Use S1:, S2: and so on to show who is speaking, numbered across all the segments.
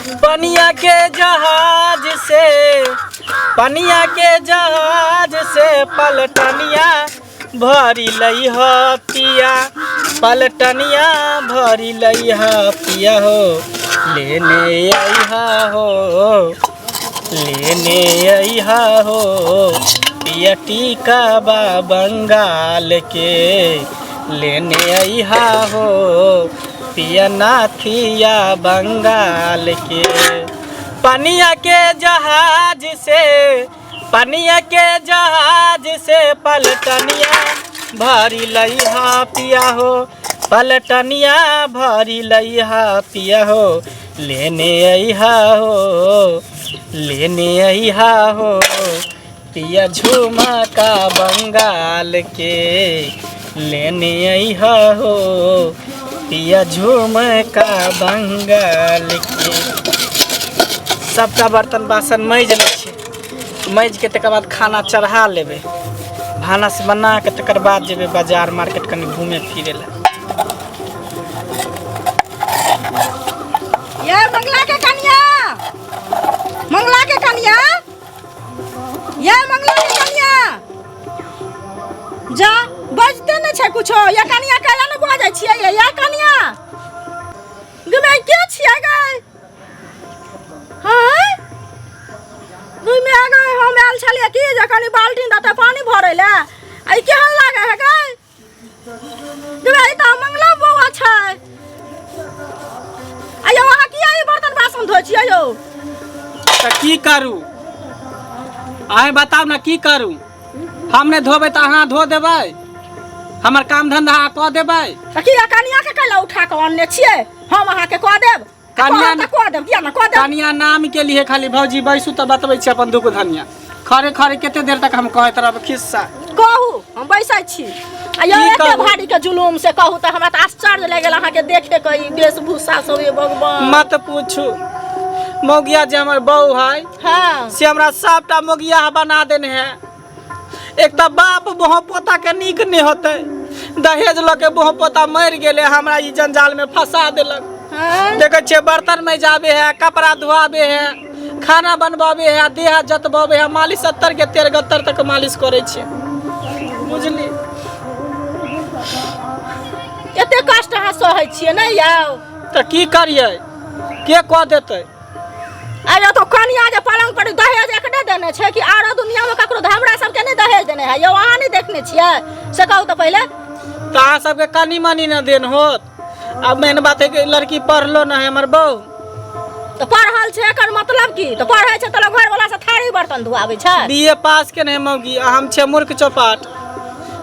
S1: पनिया के जहाज से, पनिया के जहाज से पलटनिया भरी लई ह पिया, पलटनिया भरी लई ह पिया हो, लेने अइहा हो, लेने अइहा हो, पिया टीका बा बंगाल के, लेने अइहा हो, पिया नाथिया बंगाल के। पनिया के जहाज से, पनिया के जहाज से पलटनिया भरी लइहा पिया हो, पलटनिया भरी लइहा पिया हो, लेने अइहा हो, लेने अइहा हो, पिया झुमका बंगाल के, लेने अइहा हो, पिया झुमका बंगाल के। सबटा बर्तन बासन मैज लै छी, मैज के तकर बाद खाना चढ़ा लेबै, भानस बना के तकर बाद जेबै बाजार मार्केट कनी घूमे फिरे ला।
S2: ये मंगला के कन्या, मंगला के कन्या, ये मंगला के कन्या, जा बजते न छै कुछो, ये कन्या काला न बजै छियै, ये कन्या गमे के छियै गै? हां गमे आ गए हम आयल छलिए कि जे कनी बाल्टी दते पानी भरै ले, आई केहन लागे है गै? गमे ई त मंगला बौआ छै। आयो अहाँ किया ई बर्तन बासन धोइ छियै यौ?
S1: त की करू अहें बताउ न, की करू? हम नहीं धोबे तो अहाँ धो देबै, हमर काम धंधा कऽ देबै।
S2: त की कनिया के कैला उठा के आनने छियै, हम अहाँ के कऽ देब?
S1: कनिया
S2: त कऽ देब, किया न कऽ देब?
S1: कनिया नाम के लिए खाली भौजी बैसू त बतबै छी अपन दुख धनिया, खरे खरे कते देर तक हम कहैत रहब खिस्सा।
S2: कहू हम बैसै छी। आयो एते भारी के जुलूम से कहू त हमरा त आश्चर्य लाग गेल अहाँ के देखे के ई वेशभूषा सब, ये भगवान
S1: मत पूछू। मोगिया जे हमर बहू है,
S2: हां
S1: से हमरा सबटा मोगिया बना देने है। एक तो बाप बहु पोता के नीक नहीं होते, दहेज लके बहु पोता मर गेले, हमरा ई जंजाल में फंसा देलक। देखे छे बर्तन में जाबे है, कपड़ा धोआबे है, खाना बनवाबे है, देह जतवाबे है, मालिश 70 के 73 तक मालिश करे छे, बुझली?
S2: एते कष्ट अहाँ सहै छियै नै यौ?
S1: त की करिए, के कह देते?
S2: आयो तो कनिया जे पलंग पर दहेज एकने देने छै कि आरो दुनिया में ककरो हमरा सब के नहीं दहेज देने है यौ? अहाँ नहीं देखने छियै से कहू त पहले।
S1: त अहाँ सबके कनी मनी न देन होत। अब मेन बात है कि लड़की पढ़लो न है हमर बहू,
S2: तो पढ़ल छै एकर मतलब की? तो पढ़ै छै त घर वाला से थारी बर्तन धुआबै छै।
S1: बीए पास के नहीं मौगी, हम छे मूर्ख चौपाट,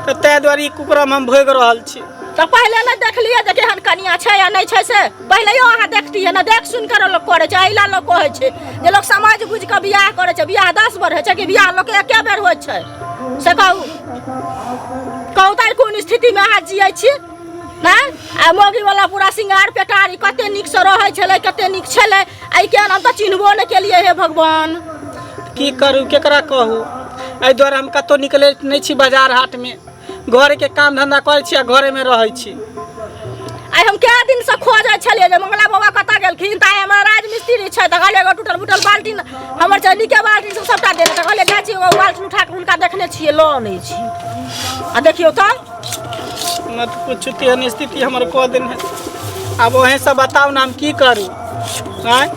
S1: त तै द्वारे कुकरम हम भोग रहल छी।
S2: तो पहले न देखलिए जे केहन कनिया छै या नहीं छै से पहले यो अहाँ देखतिए न, देख सुन कर लोग करे छै। आइला लोग कहै छै जे लोग समझ बुझ के बियाह करे छै, बियाह 10 बार होइ छै कि बियाह लोग के एके बेर होइ छै से कहू? कहू त कोन स्थिति में अहाँ जियै छी ना? आ मोगी वाला पूरा सिंगार पेटारी कते निक से रहै छलै, कते निक छलै, आई के हम त चिन्हबो न केलिए हे भगवान।
S1: की करू, केकरा कहू? एहि द्वारे हम कतौ निकले नहीं छी बाजार हाट में, घर के काम धंधा करे छी आ घरे में रहै छी।
S2: आई हम के दिन से खोजै छलिए जे मंगला बाबा कतऽ गेलखिन, ताई हमरा राजमिस्त्री छै त कहलिए एगो टूटल फूटल बाल्टी हमर छै निके बाल्टी सब सबटा देने, त कहलिए जाइ छी एगो बाल्टी उठा के हुनका देखने छियै, ल नहीं छी। आ देखियो त
S1: मत पूछू, तेहन स्थिति हमर कह देन है। अब वहीं से बताओ ना हम की करू? आय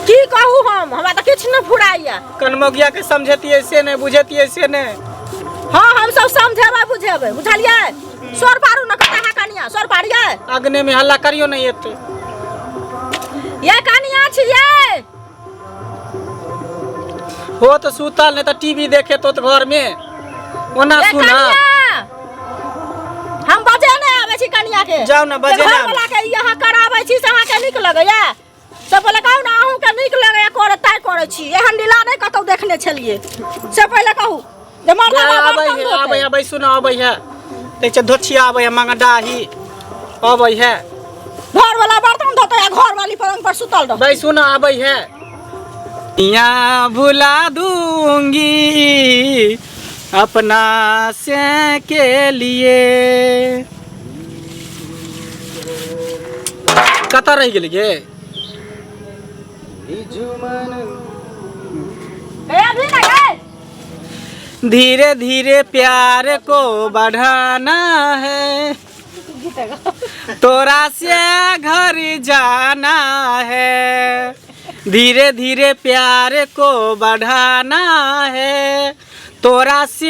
S2: की कहू हम, हमरा त किछ न फुराइया।
S1: कनमोगिया के समझतिए से नहीं, बुझतिए से नहीं।
S2: हां हम सब समझेबै बुझेबै, बुझलिए? सोर पारू न कता है कनिया, सोर पारिए?
S1: अग्नि में हल्ला करियो नहीं एते।
S2: ये कनिया छियै
S1: हो तो सुतल नहीं तो टीवी देखे तो घर में ओना सुना।
S2: हम बजे नहीं आवे छी कनिया के,
S1: जाओ ना बजे ना,
S2: घर वाला के यहाँ कराबै छी से अहाँ के निक लगैया? से पहले कहू ना अहूँ के निक लगैया करे ताई करे छी? एहन लीला नहीं कतौ देखने छलिए से पहले कहू। जे मरला
S1: आबै आबै सुना आबै है, ते छ धोछिया आबै है, मंगडाही आबै है,
S2: घर वाला बर्तन धोते है, घर वाली पलंग पर सुतल रह।
S1: भाई सुना आबै है। यहाँ भुला दूंगी अपना से के लिए। कता रह गेल गे?
S2: गया भी ना गए
S1: धीरे धीरे प्यार को बढ़ाना है, तोरा से घर जाना है। धीरे धीरे प्यार को बढ़ाना है, तोरा से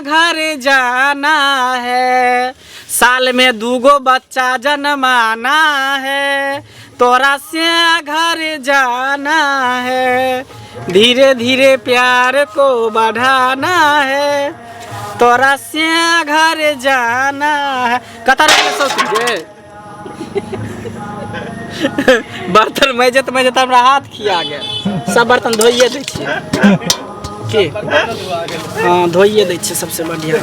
S1: घर जाना है। साल में 2 बच्चा जन्माना है, तोरा से घर जाना है। धीरे धीरे प्यार को बढ़ाना है, तोरा से घर जाना है। कतर बर्तन मजत हमरा हाथ खिया गया। सब बर्तन धोइए दै छियै की? हाँ धोइए दै छियै सबसे बढ़िया।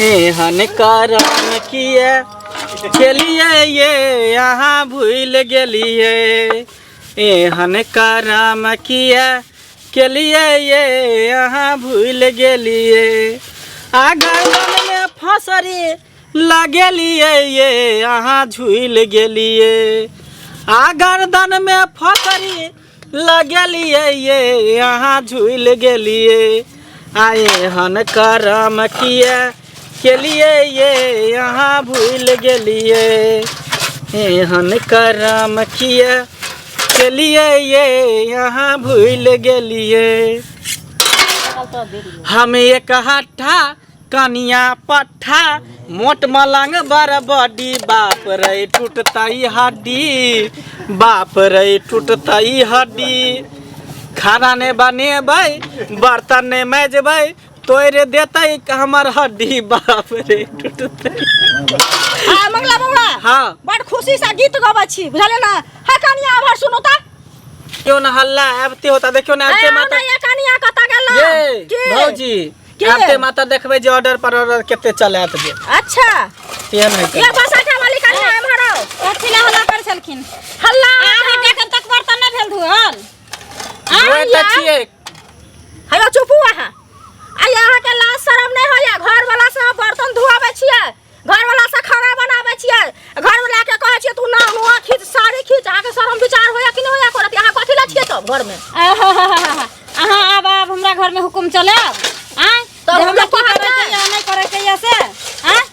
S1: एहन करम किए केलिए ये यहाँ भूल गेलिए, एहन करम किए केलिए ये यहाँ भूल गेलिए। आ गर्दन में फसरी लगेलिए ये यहाँ झूल गेलिए। आ गर्दन में फसरी लगेलिए ये यहाँ झूल गेलिए। आए हन करम किए केलिए ये यहाँ भूल गेलिए। एहन करम किए केलिए ये यहाँ भूल गेलिए। हम एक हट्ठा कनिया पट्ठा मोट मलंग बड़ बड़ी, बाप रे टूटतई हड्डी, बाप रे टूटतई हड्डी। खाना ने बनेबै बर्तन ने मैजबै तोड़ देतै हमर हड्डी, बाप रे टूटतई।
S2: हां मंगला बउआ
S1: हाँ
S2: बड़ खुशी से गीत गाबै छी बुझले ना। है कनिया आभार सुनो त
S1: क्यों ना हल्ला आबते होता देखियो ना आबते माता
S2: ये कनिया कता गेल
S1: ये भौजी आबते माता देखबै जे ऑर्डर पर ऑर्डर केते चलात जे।
S2: अच्छा
S1: ये नहीं
S2: ये बसाठा वाली कनिया एम्हरो कथिला हल्ला कर छलखिन। हल्ला अहाँ देखन तक बर्तन न भेल धुअल
S1: ओए त छिए।
S2: हेलो चुपू अहाँ आ यहाँ के लाज शरम नहीं होया? घर वाला से बर्तन धुआबै छियै, घर वाला से खाना बनाबै छियै, घर वाला के कहै छियै तू ना नुआ खींच साड़ी खींच। अहाँ के शरम विचार होया कि नहीं होया करत? अहाँ कथि ला छियै तब घर में?
S3: अहाँ अब हमरा घर में हुकुम चले आय
S2: तो
S3: हम
S2: हमरा
S3: की करे के या नहीं करे के या से हैं?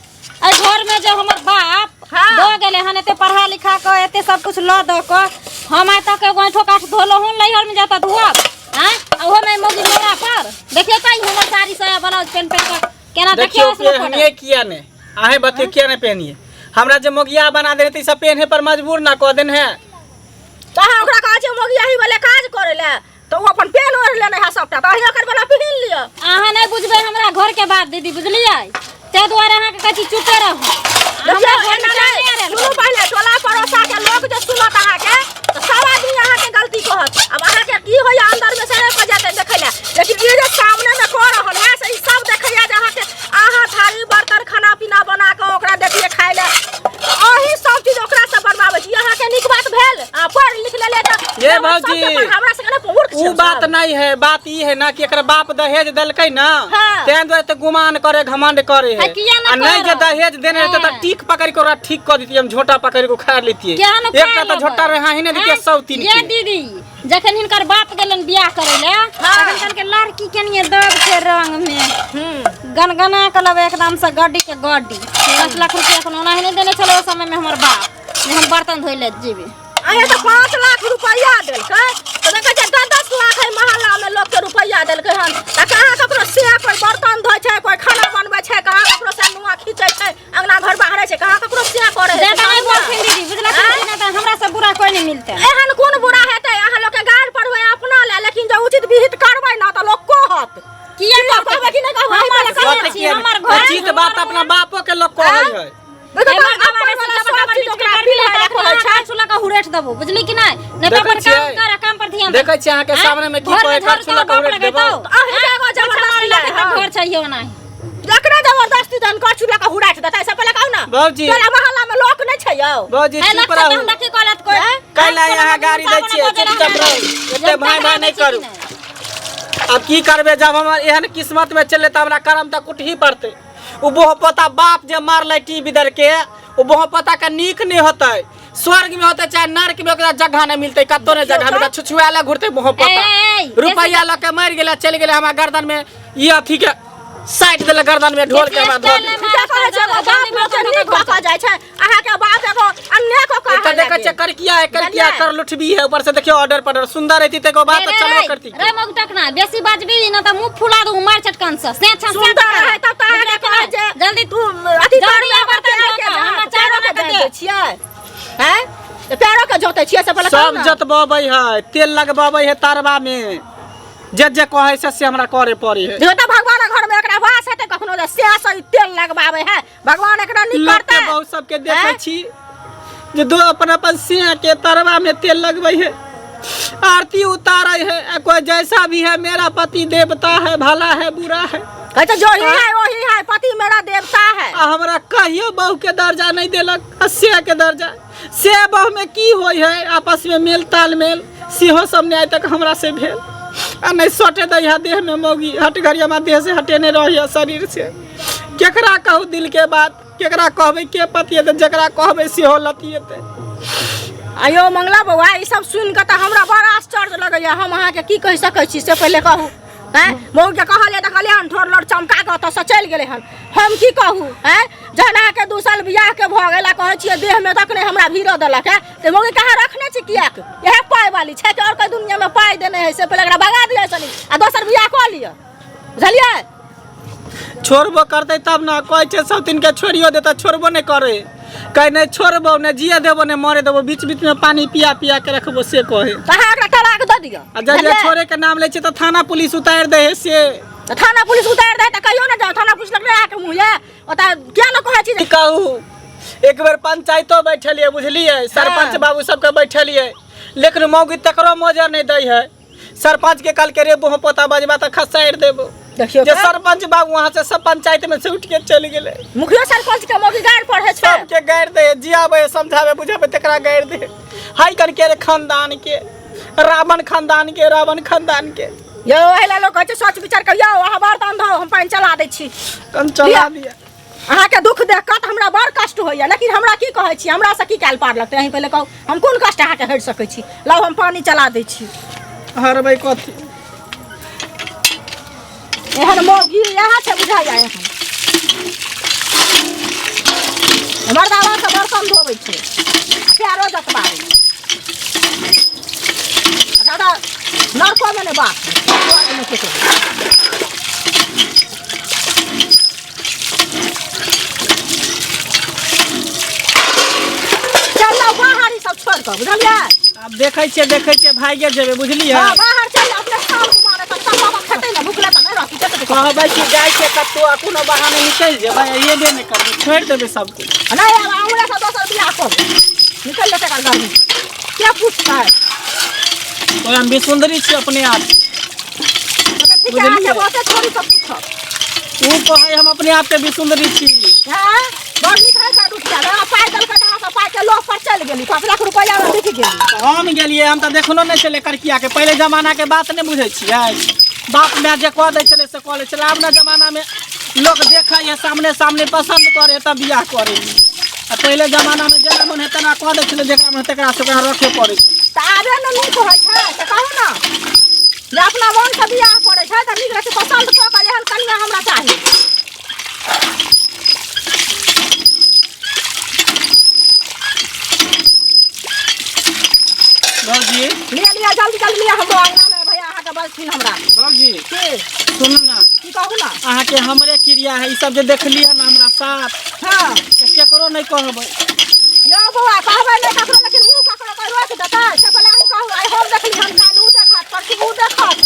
S3: ए घर में जो हमर बाप दो गेले हन एते पढ़ा लिखा के एते सब कुछ ल द के हम आय तक गोइठो काठ धोलो हुन लइहर में जाता धुआब हैं? ओहो में मोगी मोरा पर देखिए कई हमर साड़ी साया ब्लाउज पेन पेन के केना देखियो
S1: देखियो हम ये किया ने आहे बतियो किया ने पहनिए। हमरा जे मोगिया बना देने त सब पहने पर मजबूर ना क देन है।
S2: तो अहाँ ओकरा कहै छियै मोगिया ही वाले काज करे ले तो वो अपन पेन ओढ़ लेने है सबटा तो अहिया कर वाला पहिन लियो।
S3: अहाँ नहीं बुझबे हमरा घर के बात दीदी बुझलियै? ते द्वारे अहाँ के कथि चुपे रहू।
S2: देखियो सुनो पहले टोला पड़ोसा के लोग जे सुनत अहाँ के तो सब आदमी अहाँ के गलती कहत। अब अहाँ के की होया अंदर में से नहीं पड़ जाते देखे ले, लेकिन ये जे सामने में कर रहल है से सब देखैया जे अहाँ के अहाँ थाली बर्तन खाना पीना बना के ओकरा देखिए खाइ ले ओही सब चीज ओकरा से बनवाबै छी। अहाँ के नीक बात भेल आ पढ़ लिख ले त
S1: ये भौजी
S2: हमरा से ने मूर्ख
S1: उ बात नहीं है। बात ई है ना कि एकरा बाप दहेज देलकै ना
S2: हाँ।
S1: तें द्वारे त गुमान करे घमंड करे है।
S3: किया ना
S1: आ नहीं जे
S3: करब?
S1: दहेज देने रहते त टीक पकड़ के ओकरा ठीक क देतिए, हम झोटा पकड़ के खा लेतिए।
S3: क्या न
S1: एकटा
S3: खा
S1: त झोटा रहा ही ने देतिए सौतीन
S3: ये
S1: के।
S3: दीदी जखन हिनकर बाप गेलन बियाह करे ले तखन कन के लड़की केनिए दब के रंग में गनगना के लब एकदम से गड्डी के गड्डी 5 लाख रुपया कोनो नहीं देने चलो उस समय में हमर बाप जे हम बर्तन धोइ ले जेबे।
S2: अरे तो 5 लाख रुपया देलकै तो देखै छै 10 लाख है मोहल्ला में लोग के रुपया देलकै हन त कहाँ ककरो से कोई बर्तन धोइ छै, कोई खाना बनबै छै, कहाँ ककरो से नुआ खींचै छै, अंगना घर बाहरै छै, कहाँ ककरो से करे छै।
S3: ज्यादा नहीं बोलथिन दीदी बुझला कि नहीं? त हमरा से बुरा कोई नहीं मिलते।
S2: एहन कोन बुरा हेतै? अहाँ लोग के गाल पर होय अपना ले, लेकिन जो उचित विहित करबै ना त लोग कहत
S3: किया
S2: कहबै कि नहीं कहबै?
S3: हमर घर छी, हमर घर
S1: उचित बात अपना बापो के लोग कहै है।
S3: बुझली कि नहीं? नहीं तो अपन काम कर, काम पर ध्यान दे।
S1: देखै छी अहाँ के सामने में की कहै घर चूल्हा का उड़े देबो।
S2: अहि जगह जबरदस्ती है
S3: घर चाहिए नहीं
S2: जकरा जबरदस्ती दन का चूल्हा का हुड़ाट देतै से पहले कहू ना।
S1: भौजी
S2: तोरा मोहल्ला में लोक नहीं छै यौ?
S1: भौजी चुप रहू। कैला यहाँ गाड़ी दै छियै चुपचाप रहू। एते भाई भाई नहीं करू। अब की करबे जब हमर एहन किस्मत में चले त हमरा कर्म त कुटही पड़ते। वो बहु पता बाप जे मारले टीवी दर के वो बहु पता का नीक नहीं होते स्वर्ग में होते चाहे नरक में ओकरा जगह नहीं मिलते कतो ने जगह मिलता छुछुआला घुरते बहु पता रुपया लके मर गेला चल गेले हमरा गर्दन में ये अथी के साइड देले गर्दन में ढोल के बाद धो दे
S2: क्या कहे छै बाप लोग के नीक कहा जाय छै अहा के बाप एगो अन्य को कहा
S1: तो देखे छै कर किया कर लुटबी है ऊपर से देखियो ऑर्डर पर सुंदर रहती ते को बात चलबे करती
S3: रे मगटक ना बेसी बाजबी न त मुंह फुला दू मार चटकन से छा
S2: सुंदर है तब त अहा के कहे जे
S3: जल्दी
S2: तू अथी कर बर्तन के हमरा चारो के दे छियै हैं पैरो के जोते छियै से पहले
S1: सब जतबबै है तेल लगबबै है तरवा में जे कहे से हमरा करे पड़ी है
S2: जो त भगवान घर में एकरा वास हेते कखनो जे से तेल लगबावे है भगवान एकरा नहीं करता
S1: है बहुत सबके देखे छी जे दो अपन से के तरवा में तेल लगबै है आरती उतारे है कोई जैसा भी है मेरा पति देवता है भला है बुरा है
S2: कहते जो ही है वही है पति मेरा देवता है
S1: हमरा कहियो बहू के दर्जा नहीं देलक से के दर्जा से बहू में की होय है आपस में मेल तालमेल सिंहो सब न्याय तक हमरा से भेल आ नहीं सटे दै देह में मौगी हट घरिया में देह से हटे नहीं रही शरीर से केकरा कहू दिल के बात केकरा कहबे के पति है जकरा कहबे सेहो लतियेते
S2: आयो मंगला बउआ ई सब सुन के त हमरा बड़ा आश्चर्य लगैया हम अहाँ के की कह सकै छी से पहले कहू हैं मौग के कहले देखले हन ठोर लड़ चमका के त चल गेले हन हम की कहू हैं जना के दूसर बियाह के भ गेला कहै छी देह में तक नहीं हमरा भीरो देलक है ते मौग कहाँ रखने छी किया यह पाई वाली छै और कोई दुनिया में पाई देने है से पहले एकरा भगा दिया सनी आ दोसर बियाह क लिया बुझलिए
S1: छोड़बो करते तब ना कहै छै सब दिन के छोड़ियो देता छोड़बो नहीं करे कहीं नहीं छोड़बो नहीं जिया देबो नहीं मरे देबो बीच बीच में पानी पिया पिया के रखबो से कहे
S2: कहाँ एकरा तलाक दे दिया
S1: जब छोड़े के नाम ले छै तो थाना पुलिस उतार दे है से
S2: तो थाना पुलिस उतार दे त कहियो ना जाओ थाना पुलिस लग आके मुहे ओता क्या न कहै छी
S1: कहू एक बार पंचायतो बैठलिए बुझलिए सरपंच बाबू सबके बैठलिए लेकिन मौगी तकरो मौजा नहीं दै है सरपंच के कल के रे बहु पोता बजबा त खसाइर देबो
S2: देखियो
S1: जे सरपंच बाबू वहां से सब पंचायत में से उठ के चल गेले
S2: मुखिया सरपंच के मौगी गाड़ पड़े छै
S1: सबके गाड़ दे जियाबे समझाबे बुझाबे तकरा गाड़ दे हाई करके रे खानदान के रावण खानदान के
S2: यो एला लोग कहै छै सोच विचार करियो अहाँ बर्तन धो हम पानी चला दै छी
S1: हम चला दिया
S2: अहाँ के दुख देख के हमरा बड़ कष्ट होइया लेकिन हमरा की कहै छी हमरा से की काल पार लगतै अहीं पहले कहू हम कोन कष्ट अहाँ के हट सकै छी लाओ हम पानी चला दै छी
S1: हरबै कथी
S2: एहन मौगी यहाँ से बुझाइया एहन हमर दावा से बर्तन धोबै छै प्यारो जतबाबै दादा नरको में ने बात चल बाहर सब छोड़ के बुझलिए
S1: अब देखे छे भागे जेबे बुझलिए
S2: हां बाहर चल अपने काम तुम्हारे तक सब खते ना भूखला त नहीं रहती
S1: कहबै कि जाय छै कतो कोनो बहाने निकल जेबै ये बे नहीं करबे छोड़ देबे सब कुछ
S2: नहीं अब हमरा से दोसर बियाह कर निकल लेते कर घर में क्या पूछता है
S1: तो हम भी सुंदरी छी अपने आप
S2: बुझलिए बहुत थोड़ी सब पूछो
S1: तू कहे हम अपने आप के भी सुंदरी छी
S2: हां बड़ निकाय का उठ जा पाई दल का कहां से पाई के लोग पर चल गेली 5 लाख रुपया में बिक गेली
S1: हम गेलिए हम त देखनो नहीं चले करकिया के पहले जमाना के बात नहीं बुझै छियै बाप में जे कह दै चले से कह ले चले अब ना जमाना में लोग देखा है सामने पसंद करे तब बियाह करे आ पहले जमाना में जेना मन हेतना कह दै चले जेकरा मन तकरा से ओकरा रखे पड़े
S2: त आबे न नीक होय छै से कहू ना जे अपना मन से बियाह करे छै त नीक रहै पसंद क के एहन कन्या हमरा चाही
S1: बाबूजी
S2: लिया जल्दी लिया हमरो अंगना में भैया अहाँ के बलथिन हमरा
S1: बाबूजी
S2: के
S1: सुन ना
S2: की कहू ना
S1: अहाँ के हमरे क्रिया है ई सब जे देखलिए ना हमरा साथ
S2: हां
S1: त केकरो नहीं कहबै
S2: यो बउआ कहबै नहीं ककरो लेकिन मुंह ककरो कोई रोक देतै से पहले अहीं कहू आई हम देखली हम कालू देखत परसू देखत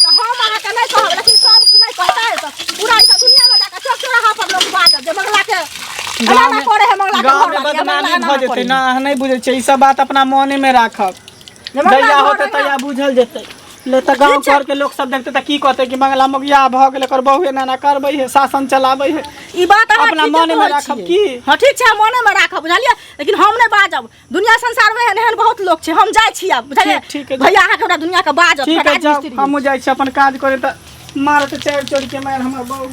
S2: त हम अहाँ के नहीं कहब लेकिन सब नहीं कहतै त पूरा इस दुनिया में जाके चौक चौराहा पर लोग बात जे मंगला के
S1: गाँव में बदनामी भ जेतै ना अहाँ नहीं बुझै छै ई सब बात अपना मने में राखब जहिया होते तहिया बुझल जेतै ले त गांव घर के लोग सब देखते त की कहते कि मंगला मगिया भ गेल कर बहुए नाना करबै है शासन चलाबै है
S2: ई बात
S1: अपना मने में राखब की
S2: हां ठीक छै मने में राखब बुझलिए लेकिन हम नहीं बाजब दुनिया संसार में एहन बहुत लोग छै हम जाय छी अब बुझलिए भैया अहाँ के हमरा दुनिया के बाजब
S1: ठीक है हम जाय छी अपन काज करे त मारत चार चोरी के मार हमर बहु